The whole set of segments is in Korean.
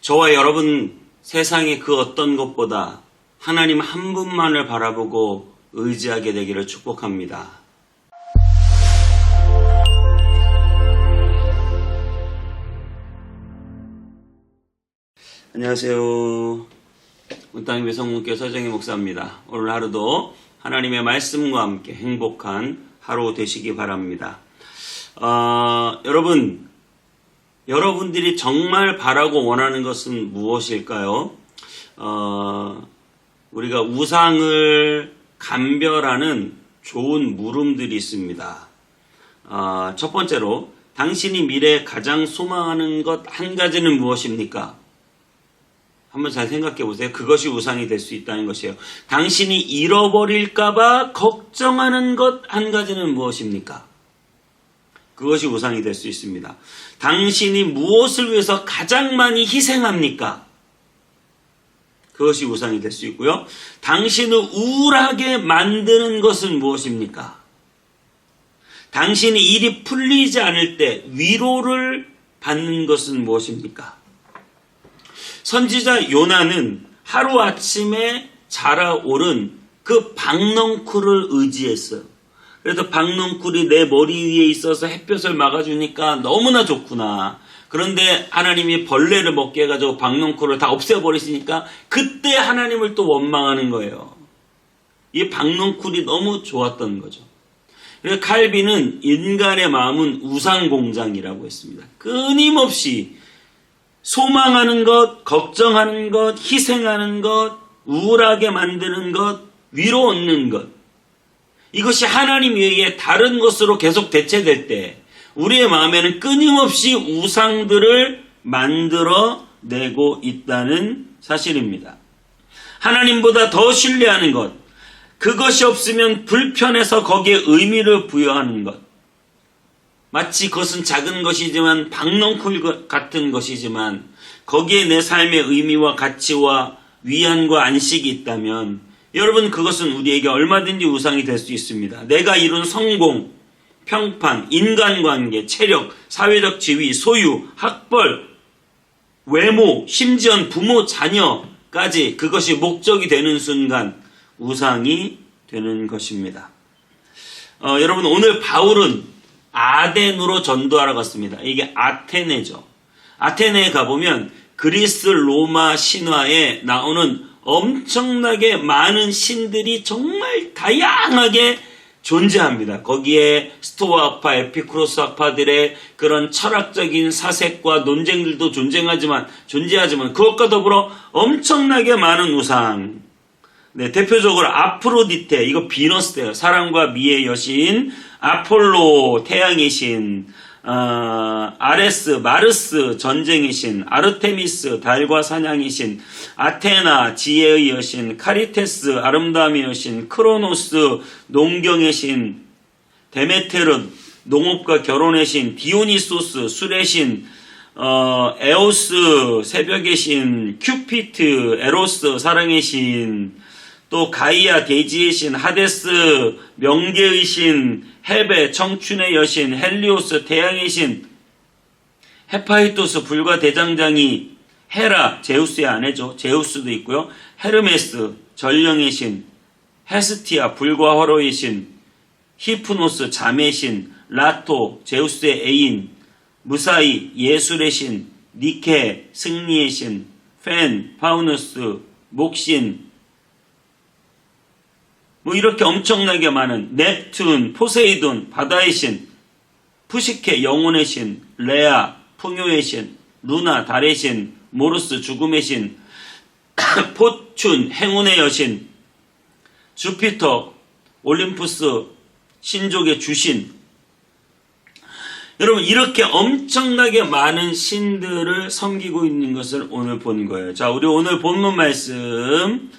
저와 여러분 세상의 그 어떤 것보다 하나님 한 분만을 바라보고 의지하게 되기를 축복합니다. 안녕하세요. 문땅의 성문교회 서정희 목사입니다. 오늘 하루도 하나님의 말씀과 함께 행복한 하루 되시기 바랍니다. 여러분들이 정말 바라고 원하는 것은 무엇일까요? 우리가 우상을 감별하는 좋은 물음들이 있습니다. 첫 번째로 당신이 미래에 가장 소망하는 것 한 가지는 무엇입니까? 한번 잘 생각해 보세요. 그것이 우상이 될 수 있다는 것이에요. 당신이 잃어버릴까봐 걱정하는 것 한 가지는 무엇입니까? 그것이 우상이 될 수 있습니다. 당신이 무엇을 위해서 가장 많이 희생합니까? 그것이 우상이 될 수 있고요. 당신을 우울하게 만드는 것은 무엇입니까? 당신이 일이 풀리지 않을 때 위로를 받는 것은 무엇입니까? 선지자 요나는 하루아침에 자라오른 그 박넝쿨을 의지했어요. 그래서 박넝쿨이 내 머리 위에 있어서 햇볕을 막아주니까 너무나 좋구나. 그런데 하나님이 벌레를 먹게 해가지고 박넝쿨을 다 없애버리시니까 그때 하나님을 또 원망하는 거예요. 이 박넝쿨이 너무 좋았던 거죠. 그래서 칼빈은 인간의 마음은 우상공장이라고 했습니다. 끊임없이 소망하는 것, 걱정하는 것, 희생하는 것, 우울하게 만드는 것, 위로 얻는 것. 이것이 하나님 외에 다른 것으로 계속 대체될 때 우리의 마음에는 끊임없이 우상들을 만들어내고 있다는 사실입니다. 하나님보다 더 신뢰하는 것, 그것이 없으면 불편해서 거기에 의미를 부여하는 것. 마치 그것은 작은 것이지만 박넝쿨 같은 것이지만 거기에 내 삶의 의미와 가치와 위안과 안식이 있다면 여러분 그것은 우리에게 얼마든지 우상이 될 수 있습니다. 내가 이룬 성공, 평판, 인간관계, 체력, 사회적 지위, 소유, 학벌, 외모, 심지어 부모, 자녀까지 그것이 목적이 되는 순간 우상이 되는 것입니다. 여러분 오늘 바울은 아덴으로 전도하러 갔습니다. 이게 아테네죠. 아테네에 가보면 그리스 로마 신화에 나오는 엄청나게 많은 신들이 정말 다양하게 존재합니다. 거기에 스토아파, 에피쿠로스 학파들의 그런 철학적인 사색과 논쟁들도 존재하지만 그것과 더불어 엄청나게 많은 우상. 네, 대표적으로 아프로디테, 이거 비너스예요. 사랑과 미의 여신, 아폴로, 태양의 신, 아레스, 마르스, 전쟁의 신, 아르테미스, 달과 사냥의 신, 아테나, 지혜의 여신, 카리테스, 아름다움의 여신, 크로노스, 농경의 신, 데메테르, 농업과 결혼의 신, 디오니소스, 술의 신, 에오스, 새벽의 신, 큐피트, 에로스, 사랑의 신, 또 가이아, 대지의 신, 하데스, 명계의 신, 헤베, 청춘의 여신, 헬리오스, 태양의 신, 헤파이토스, 불과 대장장이, 헤라, 제우스의 아내죠. 제우스도 있고요. 헤르메스, 전령의 신, 헤스티아, 불과 화로의 신, 히프노스, 잠의 신, 라토, 제우스의 애인, 무사이, 예술의 신, 니케, 승리의 신, 펜, 파우누스, 목신, 이렇게 엄청나게 많은 넵튠, 포세이돈, 바다의 신, 푸시케, 영혼의 신, 레아, 풍요의 신, 루나, 달의 신, 모르스, 죽음의 신, 포춘, 행운의 여신, 주피터, 올림푸스, 신족의 주신. 여러분 이렇게 엄청나게 많은 신들을 섬기고 있는 것을 오늘 본 거예요. 자, 우리 오늘 본문 말씀,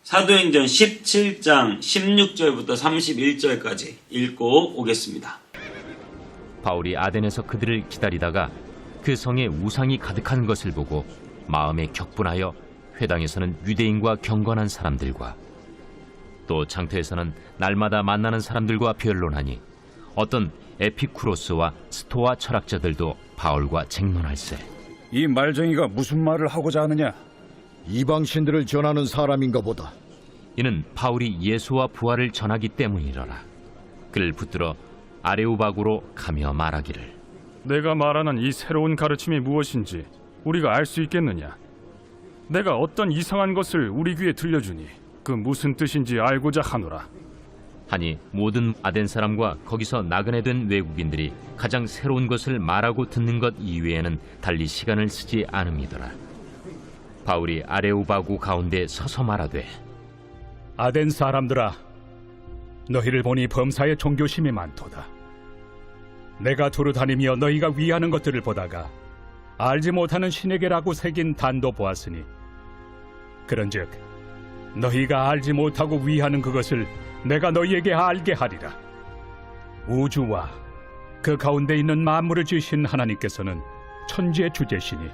사도행전 17장 16절부터 31절까지 읽고 오겠습니다. 바울이 아덴에서 그들을 기다리다가 그 성에 우상이 가득한 것을 보고 마음에 격분하여 회당에서는 유대인과 경건한 사람들과 또 장터에서는 날마다 만나는 사람들과 변론하니 어떤 에피쿠로스와 스토아 철학자들도 바울과 쟁론할세. 이 말쟁이가 무슨 말을 하고자 하느냐? 이방신들을 전하는 사람인가 보다. 이는 바울이 예수와 부활을 전하기 때문이로라. 그를 붙들어 아레오바구로 가며 말하기를, 내가 말하는 이 새로운 가르침이 무엇인지 우리가 알 수 있겠느냐? 내가 어떤 이상한 것을 우리 귀에 들려주니 그 무슨 뜻인지 알고자 하노라. 하니 모든 아덴 사람과 거기서 나그네 된 외국인들이 가장 새로운 것을 말하고 듣는 것 이외에는 달리 시간을 쓰지 않음이더라. 바울이 아레오바구 가운데 서서 말하되, 아덴 사람들아, 너희를 보니 범사에 종교심이 많도다. 내가 두루 다니며 너희가 위하는 것들을 보다가 알지 못하는 신에게라고 새긴 단도 보았으니, 그런즉 너희가 알지 못하고 위하는 그것을 내가 너희에게 알게 하리라. 우주와 그 가운데 있는 만물을 지으신 하나님께서는 천지의 주제시니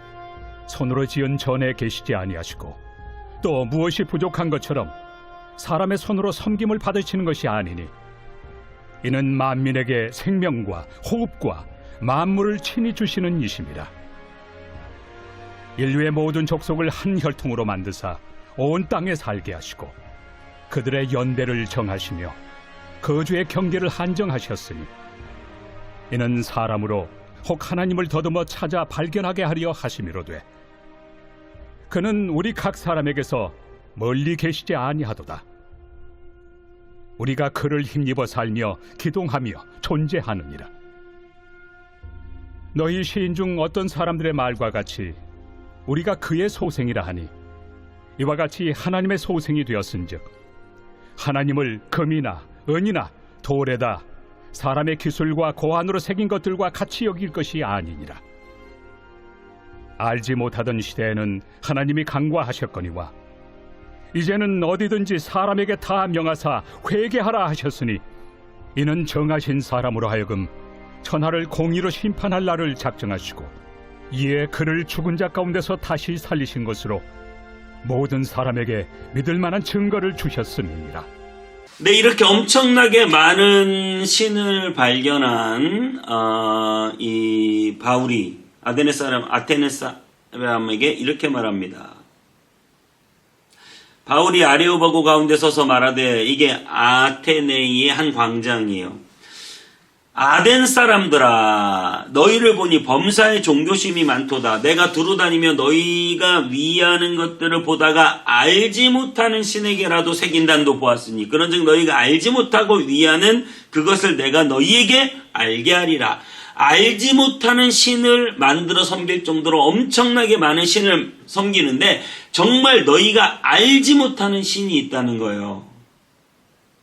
손으로 지은 전에 계시지 아니하시고, 또 무엇이 부족한 것처럼 사람의 손으로 섬김을 받으시는 것이 아니니, 이는 만민에게 생명과 호흡과 만물을 친히 주시는 이심이라. 인류의 모든 족속을 한 혈통으로 만드사 온 땅에 살게 하시고, 그들의 연대를 정하시며 거주의 경계를 한정하셨으니, 이는 사람으로 혹 하나님을 더듬어 찾아 발견하게 하려 하심이로되, 그는 우리 각 사람에게서 멀리 계시지 아니하도다. 우리가 그를 힘입어 살며 기동하며 존재하느니라. 너희 시인 중 어떤 사람들의 말과 같이 우리가 그의 소생이라 하니, 이와 같이 하나님의 소생이 되었은즉 하나님을 금이나 은이나 돌에다 사람의 기술과 고안으로 새긴 것들과 같이 여길 것이 아니니라. 알지 못하던 시대에는 하나님이 강구하셨거니와, 이제는 어디든지 사람에게 다 명하사 회개하라 하셨으니, 이는 정하신 사람으로 하여금 천하를 공의로 심판할 날을 작정하시고, 이에 그를 죽은 자 가운데서 다시 살리신 것으로 모든 사람에게 믿을 만한 증거를 주셨음이니라. 네, 이렇게 엄청나게 많은 신을 발견한 이 바울이 아테네 사람에게 이렇게 말합니다. 바울이 아레오바고 가운데 서서 말하되, 이게 아테네의 한 광장이에요. 아덴 사람들아, 너희를 보니 범사에 종교심이 많도다. 내가 두루다니며 너희가 위하는 것들을 보다가 알지 못하는 신에게라도 새긴 단도 보았으니, 그런즉 너희가 알지 못하고 위하는 그것을 내가 너희에게 알게 하리라. 알지 못하는 신을 만들어 섬길 정도로 엄청나게 많은 신을 섬기는데, 정말 너희가 알지 못하는 신이 있다는 거예요.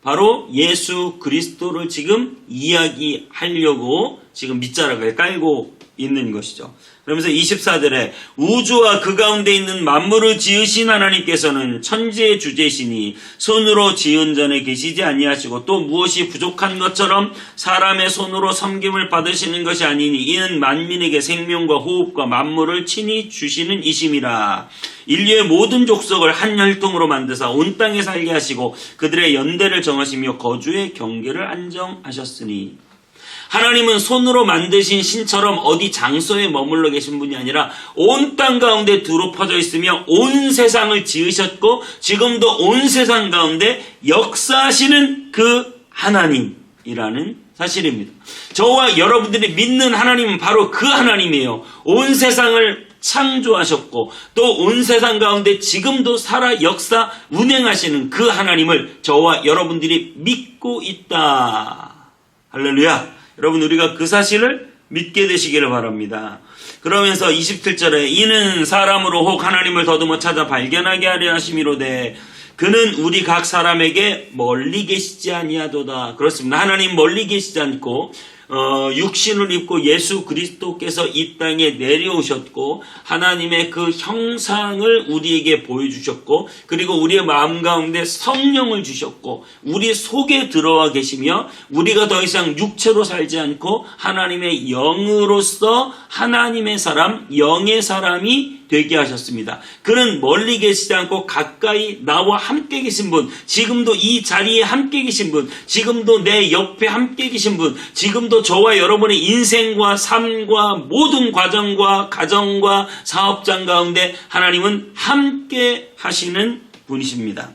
바로 예수 그리스도를 지금 이야기하려고 지금 밑자락을 깔고 있는 것이죠. 그러면서 24절에 우주와 그 가운데 있는 만물을 지으신 하나님께서는 천지의 주제시니 손으로 지은 전에 계시지 아니하시고, 또 무엇이 부족한 것처럼 사람의 손으로 섬김을 받으시는 것이 아니니, 이는 만민에게 생명과 호흡과 만물을 친히 주시는 이심이라. 인류의 모든 족속을 한 혈통으로 만드사 온 땅에 살게 하시고, 그들의 연대를 정하시며 거주의 경계를 안정하셨으니, 하나님은 손으로 만드신 신처럼 어디 장소에 머물러 계신 분이 아니라 온 땅 가운데 두루 퍼져 있으며 온 세상을 지으셨고, 지금도 온 세상 가운데 역사하시는 그 하나님이라는 사실입니다. 저와 여러분들이 믿는 하나님은 바로 그 하나님이에요. 온 세상을 창조하셨고, 또 온 세상 가운데 지금도 살아 역사 운행하시는 그 하나님을 저와 여러분들이 믿고 있다. 할렐루야. 여러분, 우리가 그 사실을 믿게 되시기를 바랍니다. 그러면서 27절에 이는 사람으로 혹 하나님을 더듬어 찾아 발견하게 하려 하심이로되, 그는 우리 각 사람에게 멀리 계시지 아니하도다. 그렇습니다. 하나님 멀리 계시지 않고 육신을 입고 예수 그리스도께서 이 땅에 내려오셨고, 하나님의 그 형상을 우리에게 보여주셨고, 그리고 우리의 마음 가운데 성령을 주셨고, 우리 속에 들어와 계시며, 우리가 더 이상 육체로 살지 않고 하나님의 영으로서 하나님의 사람, 영의 사람이 되게 하셨습니다. 그는 멀리 계시지 않고 가까이 나와 함께 계신 분, 지금도 이 자리에 함께 계신 분, 지금도 내 옆에 함께 계신 분, 지금도 오늘도 저와 여러분의 인생과 삶과 모든 과정과 가정과 사업장 가운데 하나님은 함께 하시는 분이십니다.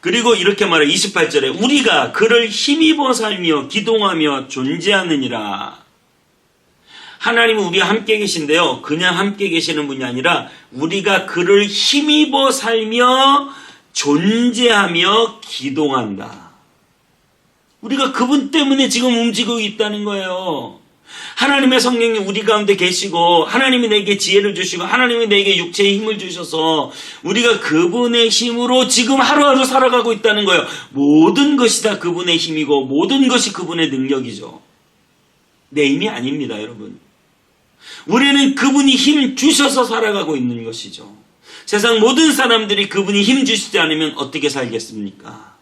그리고 이렇게 말해 28절에 우리가 그를 힘입어 살며 기동하며 존재하느니라. 하나님은 우리와 함께 계신데요. 그냥 함께 계시는 분이 아니라 우리가 그를 힘입어 살며 존재하며 기동한다. 우리가 그분 때문에 지금 움직이고 있다는 거예요. 하나님의 성령이 우리 가운데 계시고 하나님이 내게 지혜를 주시고 하나님이 내게 육체의 힘을 주셔서 우리가 그분의 힘으로 지금 하루하루 살아가고 있다는 거예요. 모든 것이 다 그분의 힘이고 모든 것이 그분의 능력이죠. 내 힘이 아닙니다, 여러분. 우리는 그분이 힘 주셔서 살아가고 있는 것이죠. 세상 모든 사람들이 그분이 힘 주시지 않으면 어떻게 살겠습니까?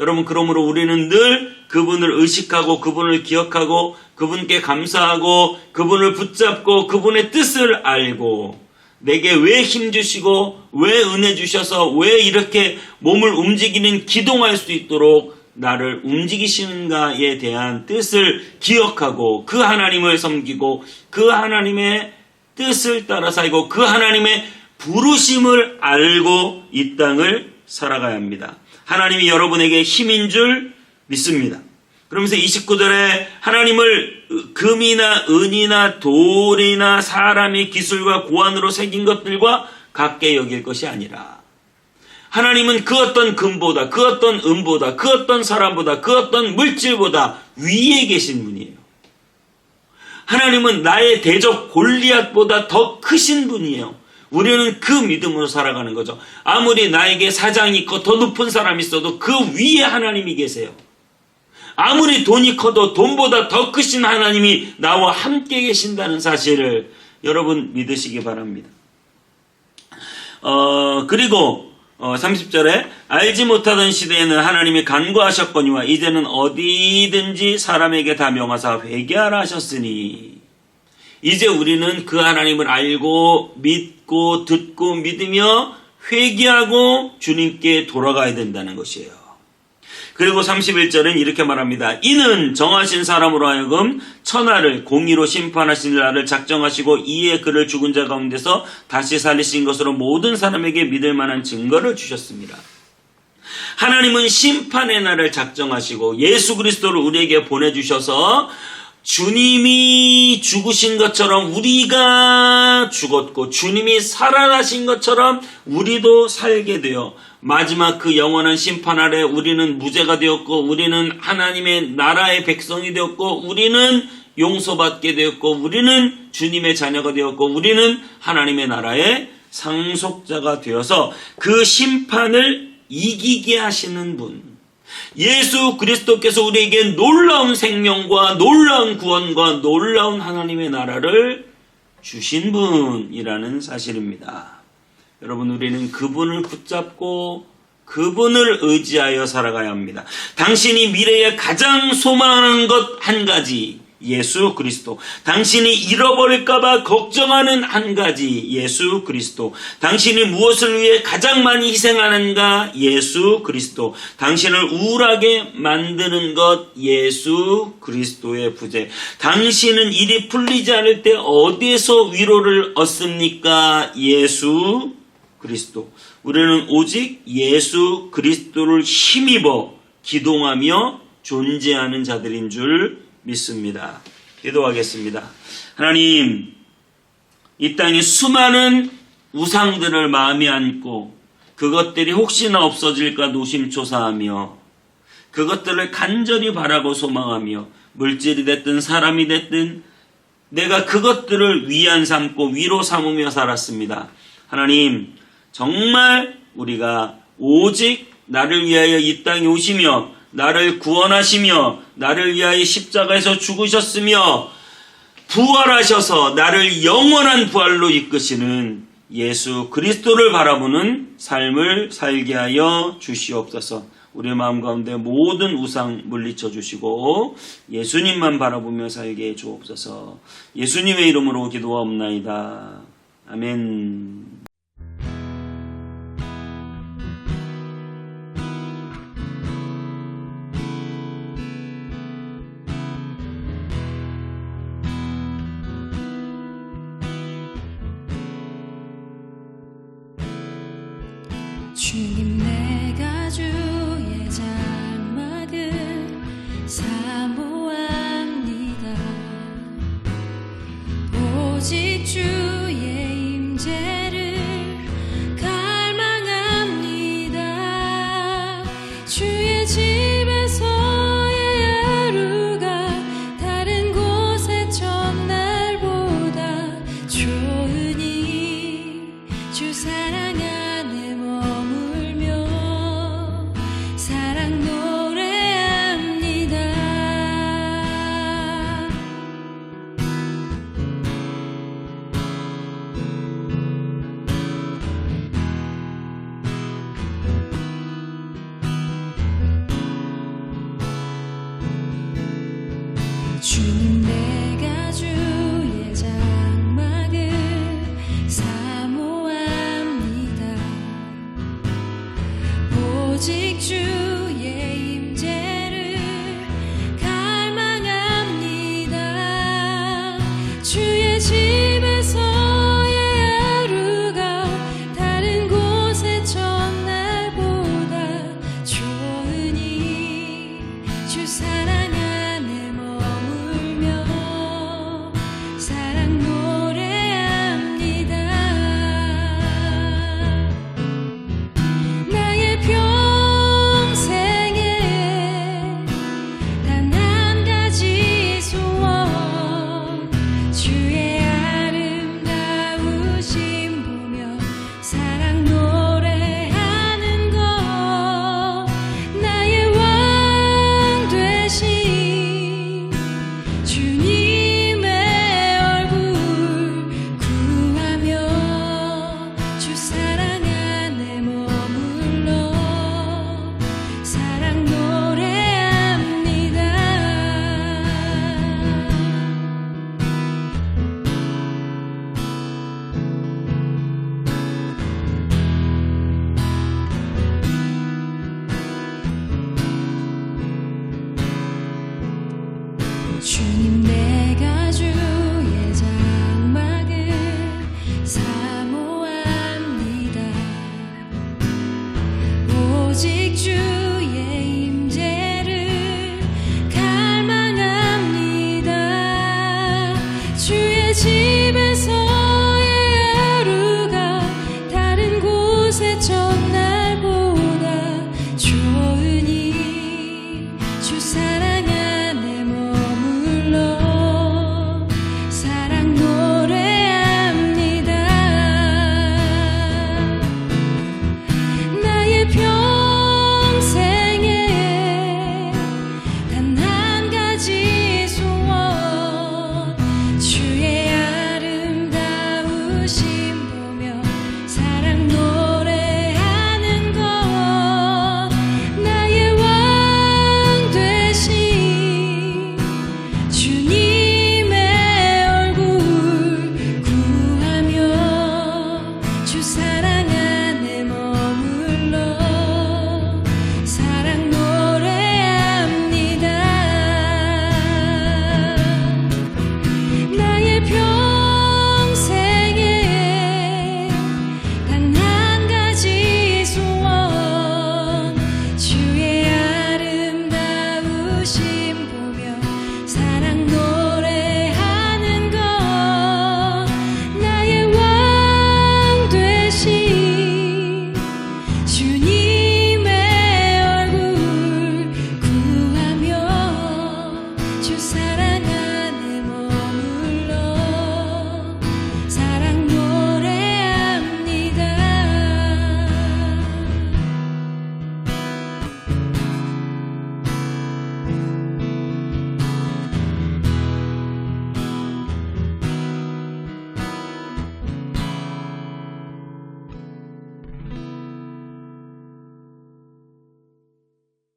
여러분, 그러므로 우리는 늘 그분을 의식하고 그분을 기억하고 그분께 감사하고 그분을 붙잡고 그분의 뜻을 알고 내게 왜 힘 주시고 왜 은혜 주셔서 왜 이렇게 몸을 움직이는 기동할 수 있도록 나를 움직이시는가에 대한 뜻을 기억하고 그 하나님을 섬기고 그 하나님의 뜻을 따라 살고 그 하나님의 부르심을 알고 이 땅을 살아가야 합니다. 하나님이 여러분에게 힘인 줄 믿습니다. 그러면서 29절에 하나님을 금이나 은이나 돌이나 사람의 기술과 고안으로 새긴 것들과 같게 여길 것이 아니라 하나님은 그 어떤 금보다 그 어떤 은보다 그 어떤 사람보다 그 어떤 물질보다 위에 계신 분이에요. 하나님은 나의 대적 골리앗보다 더 크신 분이에요. 우리는 그 믿음으로 살아가는 거죠. 아무리 나에게 사장이 있고 더 높은 사람이 있어도 그 위에 하나님이 계세요. 아무리 돈이 커도 돈보다 더 크신 하나님이 나와 함께 계신다는 사실을 여러분 믿으시기 바랍니다. 그리고 30절에 알지 못하던 시대에는 하나님이 간구하셨거니와 이제는 어디든지 사람에게 다 명하사 회개하라 하셨으니 이제 우리는 그 하나님을 알고 믿고 듣고 믿으며 회개하고 주님께 돌아가야 된다는 것이에요. 그리고 31절은 이렇게 말합니다. 이는 정하신 사람으로 하여금 천하를 공의로 심판하신 날을 작정하시고 이에 그를 죽은 자 가운데서 다시 살리신 것으로 모든 사람에게 믿을 만한 증거를 주셨습니다. 하나님은 심판의 날을 작정하시고 예수 그리스도를 우리에게 보내주셔서 주님이 죽으신 것처럼 우리가 죽었고 주님이 살아나신 것처럼 우리도 살게 되어 마지막 그 영원한 심판 아래 우리는 무죄가 되었고 우리는 하나님의 나라의 백성이 되었고 우리는 용서받게 되었고 우리는 주님의 자녀가 되었고 우리는 하나님의 나라의 상속자가 되어서 그 심판을 이기게 하시는 분 예수 그리스도께서 우리에게 놀라운 생명과 놀라운 구원과 놀라운 하나님의 나라를 주신 분이라는 사실입니다. 여러분, 우리는 그분을 붙잡고 그분을 의지하여 살아가야 합니다. 당신이 미래에 가장 소망하는 것 한 가지, 예수 그리스도. 당신이 잃어버릴까봐 걱정하는 한 가지, 예수 그리스도. 당신이 무엇을 위해 가장 많이 희생하는가, 예수 그리스도. 당신을 우울하게 만드는 것, 예수 그리스도의 부재. 당신은 일이 풀리지 않을 때 어디에서 위로를 얻습니까, 예수 그리스도. 우리는 오직 예수 그리스도를 힘입어 기동하며 존재하는 자들인 줄 믿습니다. 기도하겠습니다. 하나님, 이 땅에 수많은 우상들을 마음에 안고 그것들이 혹시나 없어질까 노심초사하며 그것들을 간절히 바라고 소망하며 물질이 됐든 사람이 됐든 내가 그것들을 위안 삼고 위로 삼으며 살았습니다. 하나님, 정말 우리가 오직 나를 위하여 이 땅에 오시며 나를 구원하시며 나를 위하여 십자가에서 죽으셨으며 부활하셔서 나를 영원한 부활로 이끄시는 예수 그리스도를 바라보는 삶을 살게 하여 주시옵소서. 우리의 마음 가운데 모든 우상 물리쳐 주시고 예수님만 바라보며 살게 해 주옵소서. 예수님의 이름으로 기도하옵나이다. 아멘. 주님 내가 주의 장막을 사모합니다. 오직 주의 임재